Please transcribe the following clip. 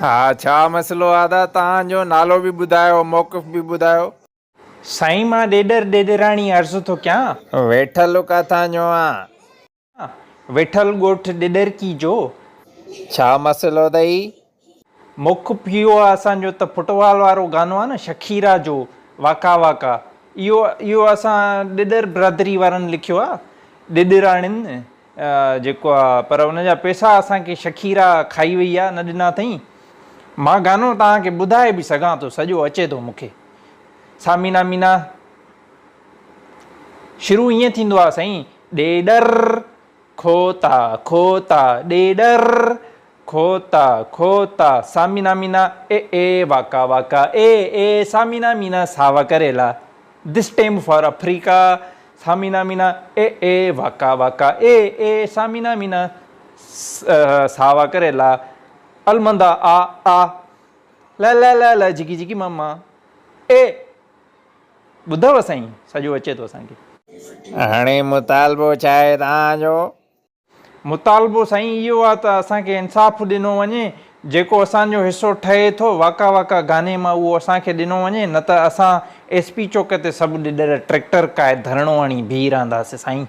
हा छा मसइलो आहे त तव्हांजो नालो बि ॿुधायो मौक़िफ़ बि ॿुधायो। साईं मां ॾेॾर ॾेॾराणी अर्ज़ु थो कयां। वेठल किथां जो आहे? वेठल ॻोठ ॾेॾरकी जो। छा मसइलो अथई? मौक़िफ़ इहो आहे असांजो त फुटबॉल वारो गानो आहे न शकीरा जो वाका वाका, इहो असां ॾेॾर बिरादरी वारनि लिखियो आहे, ॾेॾराणियुनि जेको आहे, पर उनजा पैसा असांखे शकीरा खाई वई आहे, न ॾिना अथई। मां गानो तव्हांखे ॿुधाए बि सघां थो, सॼो अचे थो मूंखे। सामीना मीना शुरू ईअं थींदो आहे साईं, ॾेॾर खोता खोता ॾेॾर खोता खोता सामीना मीना ए वाका वाका ए सामीना मीना सावा करेला, दिस टाइम फॉर अफ्रीका सामीना मीना ए वाका वाका ए सामीना मीना सावा करेला, अलमंदा आ ल जिगी जिगी मम्मा ए। ॿुधव साईं, सॼो अचे थो असांखे। हाणे मुतालबो छा आहे तव्हांजो? मुतालबो साईं इहो आहे त असांखे इंसाफ़ ॾिनो वञे, जेको असांजो हिसो ठहे थो वाका वाका गाने मां उहो असांखे ॾिनो वञे, न त असां SP चौक ते सभु ॾेॾर ट्रैक्टर काए धरणो हणी बीह रहंदासीं साईं।